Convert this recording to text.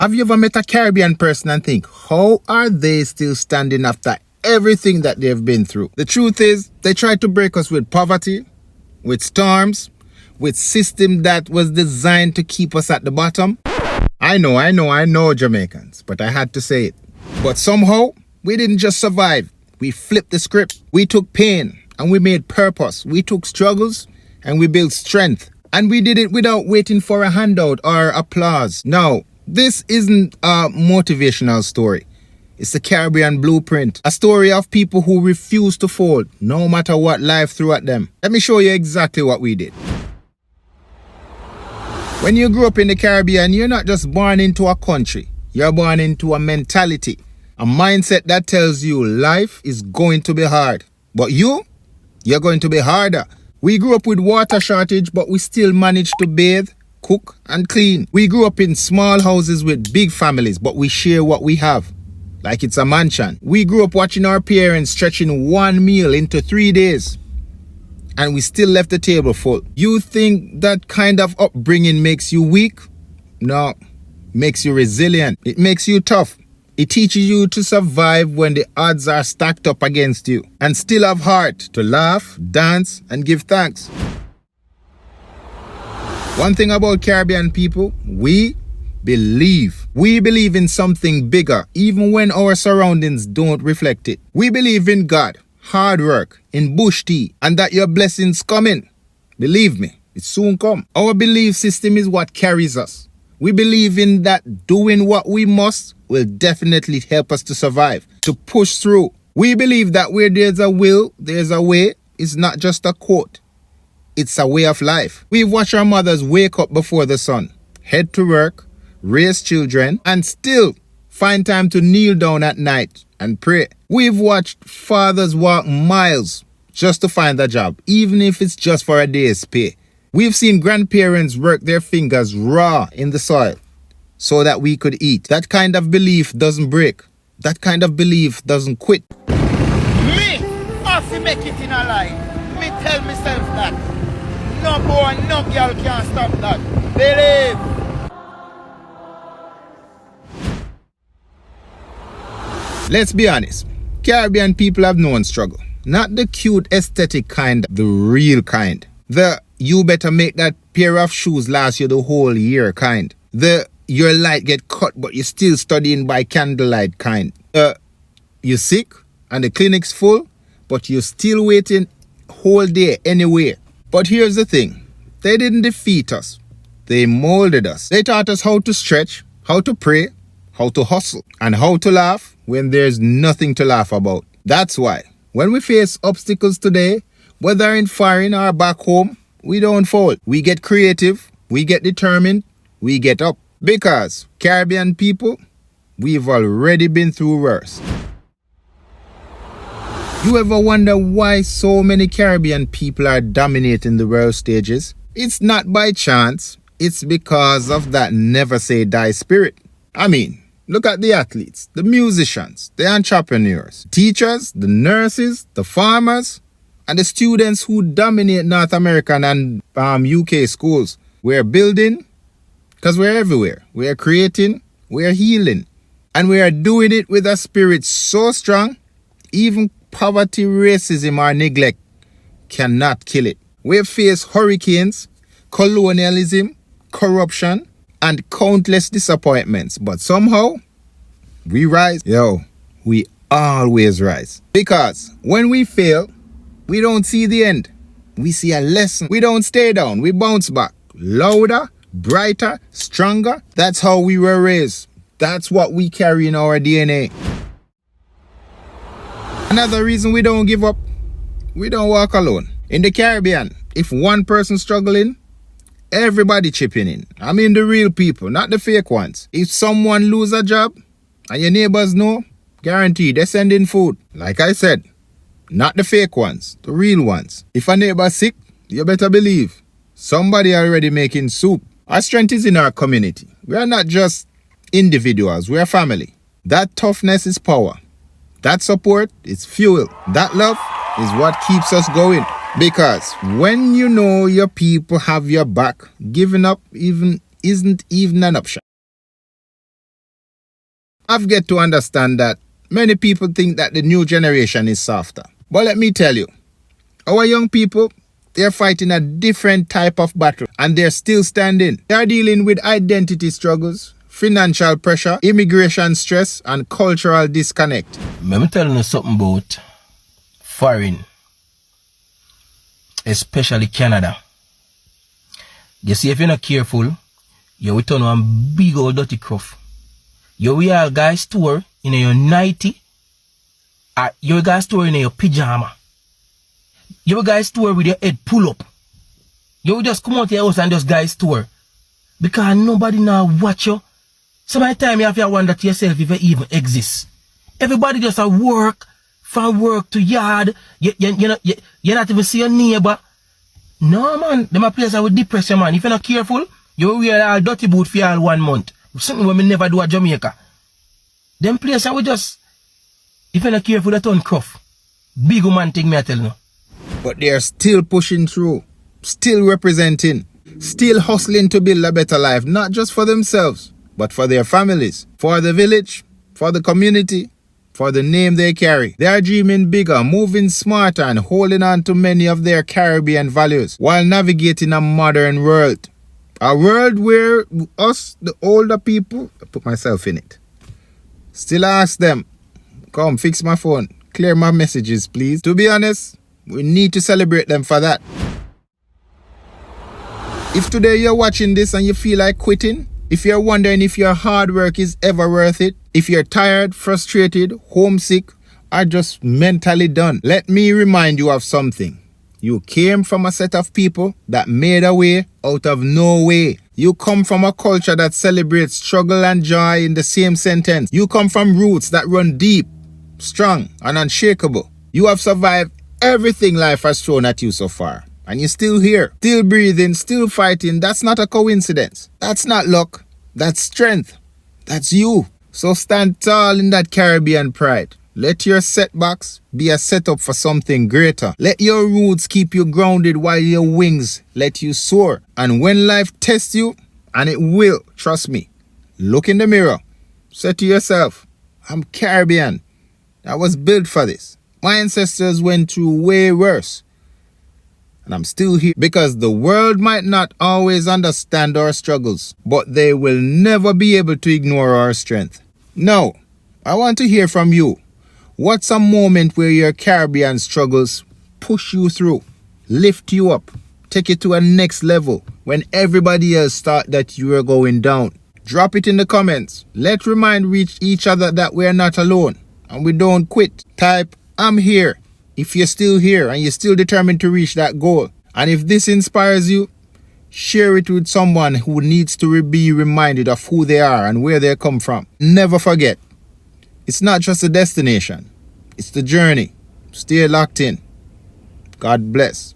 Have you ever met a Caribbean person and think, how are they still standing after everything that they've been through? The truth is, they tried to break us with poverty, with storms, with system that was designed to keep us at the bottom. I know Jamaicans, but I had to say it. But somehow, we didn't just survive. We flipped the script. We took pain and we made purpose. We took struggles and we built strength. And we did it without waiting for a handout or applause. No, this isn't a motivational story. It's the Caribbean blueprint. A story of people who refuse to fold, no matter what life threw at them. Let me show you exactly what we did. When you grew up in the Caribbean, you're not just born into a country. You're born into a mentality. A mindset that tells you life is going to be hard. But you're going to be harder. We grew up with water shortage, but we still managed to bathe, cook, and clean. We grew up in small houses with big families, but we share what we have, like it's a mansion. We grew up watching our parents stretching one meal into 3 days, and we still left the table full. You think that kind of upbringing makes you weak? No, makes you resilient. It makes you tough. It teaches you to survive when the odds are stacked up against you and still have heart to laugh, dance, and give thanks. One thing about Caribbean people, we believe. We believe in something bigger, even when our surroundings don't reflect it. We believe in God, hard work, in bush tea, and that your blessings coming. Believe me, it soon come. Our belief system is what carries us. We believe in that doing what we must will definitely help us to survive, to push through. We believe that where there's a will, there's a way. It's not just a quote. It's a way of life. We've watched our mothers wake up before the sun, head to work, raise children, and still find time to kneel down at night and pray. We've watched fathers walk miles just to find a job, even if it's just for a day's pay. We've seen grandparents work their fingers raw in the soil so that we could eat. That kind of belief doesn't break. That kind of belief doesn't quit. Me, have to make it in a life. Me tell myself that. No boy, no girl can stop that. Believe. Let's be honest. Caribbean people have known struggle. Not the cute aesthetic kind, the real kind. The you better make that pair of shoes last you the whole year kind. The your light get cut but you're still studying by candlelight kind. You're sick and the clinic's full but you're still waiting whole day anyway. But here's the thing. They didn't defeat us. They molded us. They taught us how to stretch, how to pray, how to hustle, and how to laugh when there's nothing to laugh about. That's why when we face obstacles today, whether in foreign or back home, we don't fold. We get creative, we get determined, we get up. Because Caribbean people, we've already been through worse. You ever wonder why so many Caribbean people are dominating the world stages? It's not by chance, it's because of that never say die spirit. I mean, look at the athletes, the musicians, the entrepreneurs, teachers, the nurses, the farmers, and the students who dominate North American and UK schools. We're building because we're everywhere. We're creating, we're healing. And we are doing it with a spirit so strong, even poverty, racism, or neglect cannot kill it. We've faced hurricanes, colonialism, corruption, and countless disappointments. But somehow, we rise. We always rise. Because when we fail, we don't see the end. We see a lesson. We don't stay down. We bounce back. Louder, brighter, stronger. That's how we were raised. That's what we carry in our DNA. Another reason we don't give up, we don't walk alone. In the Caribbean, if one person struggling, everybody chipping in. I mean the real people, not the fake ones. If someone lose a job and your neighbors know, guaranteed they're sending food. Like I said, not the fake ones, the real ones. If a neighbor's sick, you better believe somebody already making soup. Our strength is in our community. We are not just individuals, we are family. That toughness is power. That support is fuel. That love is what keeps us going. Because when you know your people have your back, giving up isn't even an option. I've get to understand that many people think that the new generation is softer. But let me tell you, our young people, they're fighting a different type of battle and they're still standing. They're dealing with identity struggles, financial pressure, immigration stress, and cultural disconnect. Let me tell you something about foreign, especially Canada. You see, if you're not careful, you will turn one big old dirty cruff. You will all guys store in your nightie, or you guys store in your pyjama. You guys store with your head pull up. You will just come out your house and just guys store. Because nobody now watch you. Sometimes you have to wonder to yourself if you even exist. Everybody just at work, from work to yard. You not even see your neighbor. No man, them a place that will depress you, man. If you're not careful, you will wear all dirty boot for all 1 month. Something we never do at Jamaica. Them places I will just, if you're not careful, they turn cruff. Big woman thing me I tell you. But they are still pushing through, still representing, still hustling to build a better life, not just for themselves, but for their families, for the village, for the community, for the name they carry. They are dreaming bigger, moving smarter, and holding on to many of their Caribbean values while navigating a modern world. A world where us, the older people, I put myself in it, still ask them, come fix my phone, clear my messages please. To be honest, we need to celebrate them for that. If today you're watching this and you feel like quitting, if you're wondering if your hard work is ever worth it, if you're tired, frustrated, homesick, or just mentally done, let me remind you of something. You came from a set of people that made a way out of no way. You come from a culture that celebrates struggle and joy in the same sentence. You come from roots that run deep, strong, and unshakable. You have survived everything life has thrown at you so far. And you're still here, still breathing, still fighting. That's not a coincidence. That's not luck. That's strength. That's you. So stand tall in that Caribbean pride. Let your setbacks be a setup for something greater. Let your roots keep you grounded while your wings let you soar. And when life tests you, and it will, trust me, look in the mirror. Say to yourself, I'm Caribbean. I was built for this. My ancestors went through way worse. And I'm still here because the world might not always understand our struggles, but they will never be able to ignore our strength. Now, I want to hear from you. What's a moment where your Caribbean struggles push you through, lift you up, take you to a next level when everybody else thought that you were going down? Drop it in the comments. Let's remind each other that we're not alone and we don't quit. Type, I'm here. If you're still here and you're still determined to reach that goal. And if this inspires you, share it with someone who needs to be reminded of who they are and where they come from. Never forget, it's not just a destination, it's the journey. Stay locked in. God bless.